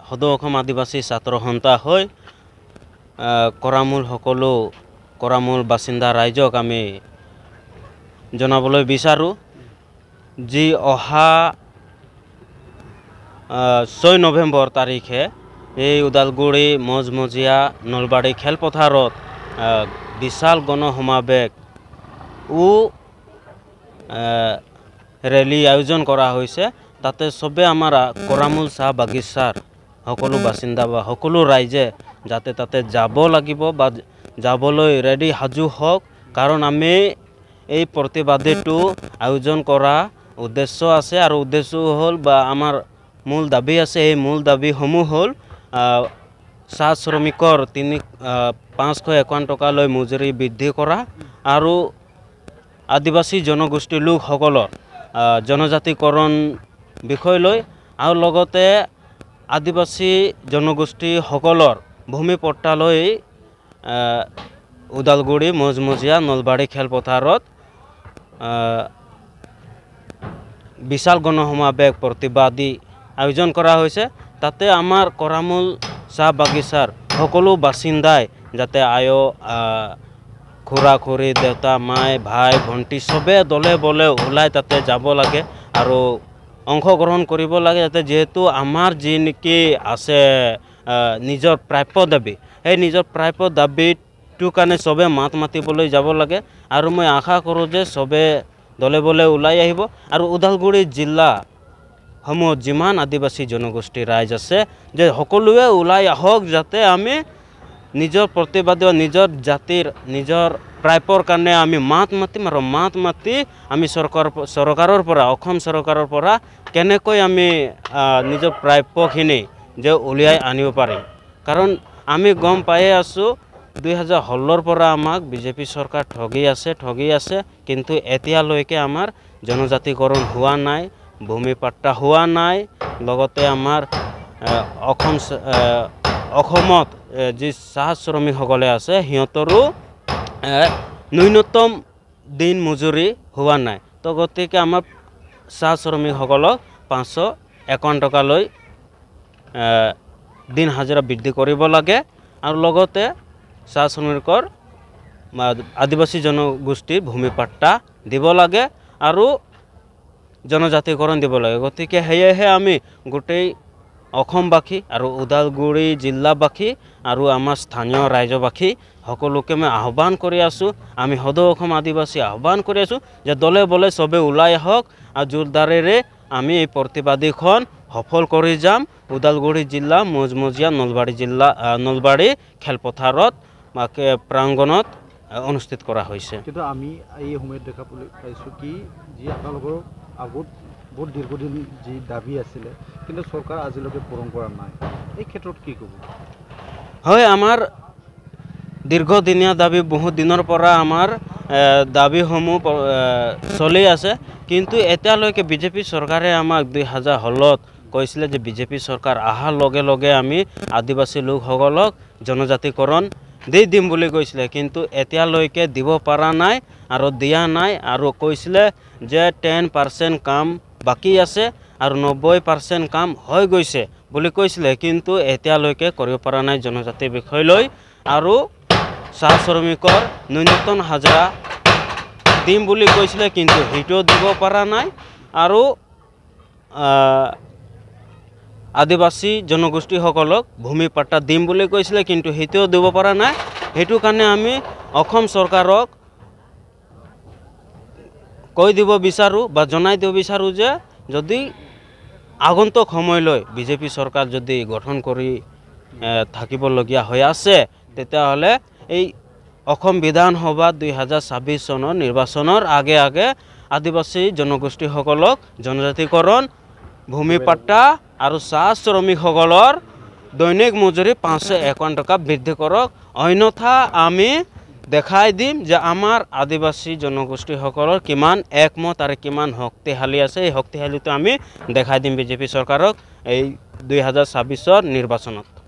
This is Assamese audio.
সদৌ অসম আদিবাসী ছাত্ৰ সন্থা হৈ কৰামূল সকলো কৰামূল বাসিন্দা ৰাইজক আমি জনাবলৈ বিচাৰোঁ যি অহা 6 নৱেম্বৰ তাৰিখে এই ওদালগুৰি মজমজীয়া নলবাৰী খেলপথাৰত বিশাল গণসমাৱেশ ৰেলী আয়োজন কৰা হৈছে। তাতে সবে আমাৰ কৰামূল চাহ বাগিচাৰ সকলো বাসিন্দা বা সকলো ৰাইজে যাতে তাতে যাব লাগিব বা যাবলৈ ৰেডি সাজু হওক, কাৰণ আমি এই প্ৰতিবাদীটো আয়োজন কৰা উদ্দেশ্য আছে আৰু উদ্দেশ্য হ'ল বা আমাৰ মূল দাবী আছে। এই মূল দাবীসমূহ হ'ল চাহ শ্ৰমিকৰ 551 টকালৈ মজুৰি বৃদ্ধি কৰা আৰু আদিবাসী জনগোষ্ঠীৰ লোকসকলৰ জনজাতিকৰণ বিষয় লৈ আৰু লগতে আদিবাসী জনগোষ্ঠীসকলৰ ভূমি পট্টালৈ ওদালগুৰি মজমজীয়া নলবাৰী খেলপথাৰত বিশাল গণসমাৱেশ প্ৰতিবাদী আয়োজন কৰা হৈছে। তাতে আমাৰ কৰামূল চাহ বাগিচাৰ সকলো বাসিন্দাই যাতে খুৰা খুৰী দেউতা মাই ভাই ভণ্টি সবে দলে বলে ওলাই তাতে যাব লাগে আৰু অংশগ্ৰহণ কৰিব লাগে, যাতে যিহেতু আমাৰ যি নেকি আছে নিজৰ প্ৰাপ্য দাবী, সেই নিজৰ প্ৰাপ্য দাবীটোৰ কাৰণে সবে মাত মাতিবলৈ যাব লাগে। আৰু মই আশা কৰোঁ যে সবে দলে বলে ওলাই আহিব আৰু ওদালগুৰি জিলাসমূহত যিমান আদিবাসী জনগোষ্ঠীৰ ৰাইজ আছে যে সকলোৱে ওলাই আহক, যাতে আমি নিজৰ প্ৰতিবাদী নিজৰ জাতিৰ নিজৰ প্ৰাপ্যৰ কাৰণে আমি মাত মাতিম আৰু মাত মাতি আমি চৰকাৰৰ পৰা অসম চৰকাৰৰ পৰা কেনেকৈ আমি নিজৰ প্ৰাপ্যখিনি যে উলিয়াই আনিব পাৰিম। কাৰণ আমি গম পায়ে আছোঁ 2016ৰ পৰা আমাক বিজেপি চৰকাৰ ঠগি আছে, কিন্তু এতিয়ালৈকে আমাৰ জনজাতিকৰণ হোৱা নাই, ভূমি পাট্টা হোৱা নাই। লগতে আমাৰ অসমত যি চাহ শ্ৰমিকসকলে আছে সিহঁতৰো ন্যূনতম দিন মজুৰি হোৱা নাই। তো গতিকে আমাৰ চাহ শ্ৰমিকসকলক 551 টকালৈ দিন হাজিৰা বৃদ্ধি কৰিব লাগে আৰু লগতে চাহ শ্ৰমিকৰ আদিবাসী জনগোষ্ঠীৰ ভূমি পাট্টা দিব লাগে আৰু জনজাতিকৰণ দিব লাগে। গতিকে সেয়েহে আমি গোটেই অসমবাসী আৰু ওদালগুৰি জিলাবাসী আৰু আমাৰ স্থানীয় ৰাজ্যবাসী সকলোকে মই আহ্বান কৰি আছোঁ, আমি সদৌ অসম আদিবাসী আহ্বান কৰি আছোঁ যে দলে বলে সবে ওলাই আহক আৰু জোৰদাৰেৰে আমি এই প্ৰতিবাদীখন সফল কৰি যাম। ওদালগুৰি জিলা মজমজীয়া নলবাৰী খেলপথাৰত প্ৰাংগণত অনুষ্ঠিত কৰা হৈছে। কিন্তু আমি এই সময়ত দেখা পাইছোঁ কি যি আপোনালোকৰ আগত বহুত দীৰ্ঘদিন যি দাবী আছিলে কিন্তু চৰকাৰ আজিলৈকে পূৰণ কৰা নাই, এই ক্ষেত্ৰত কি ক'ব? হয়, আমাৰ দীৰ্ঘদিনীয়া দাবী, বহুত দিনৰ পৰা আমাৰ দাবীসমূহ চলি আছে, কিন্তু এতিয়ালৈকে বিজেপি চৰকাৰে আমাক 2016ত কৈছিলে যে বিজেপি চৰকাৰ অহাৰ লগে লগে আমি আদিবাসী লোকসকলক জনজাতিকৰণ দিম বুলি কৈছিলে, কিন্তু এতিয়ালৈকে দিব পৰা নাই আৰু দিয়া নাই আৰু কৈছিলে যে 10% কাম বাকী আছে আৰু 90% কাম হৈ গৈছে বুলি কৈছিলে, কিন্তু এতিয়ালৈকে কৰিব পৰা নাই জনজাতিৰ বিষয় লৈ। আৰু চাহ শ্ৰমিকৰ ন্যূনতম হাজিৰা দিম বুলি কৈছিলে, কিন্তু সেইটোও দিব পৰা নাই আৰু আদিবাসী জনগোষ্ঠীসকলক ভূমি পাট্টা দিম বুলি কৈছিলে, কিন্তু সেইটোও দিব পৰা নাই। সেইটো কাৰণে আমি অসম চৰকাৰক কৈ দিব বিচাৰোঁ বা জনাই দিব বিচাৰোঁ যে যদি আগন্তুক সময়লৈ বিজেপি চৰকাৰ যদি গঠন কৰি থাকিবলগীয়া হৈ আছে, তেতিয়াহ'লে এই অসম বিধানসভা 2026 চনৰ নিৰ্বাচনৰ আগে আদিবাসী জনগোষ্ঠীসকলক জনজাতিকৰণ, ভূমি পাট্টা আৰু চাহ শ্ৰমিকসকলৰ দৈনিক মজুৰি 551 টকা বৃদ্ধি কৰক, অন্যথা আমি দেখাই দিম যে আমাৰ আদিবাসী জনগোষ্ঠীসকলৰ কিমান একমত আৰু কিমান শক্তিশালী আছে। এই শক্তিশালীটো আমি দেখাই দিম বিজেপি চৰকাৰক এই 2026 নিৰ্বাচনত।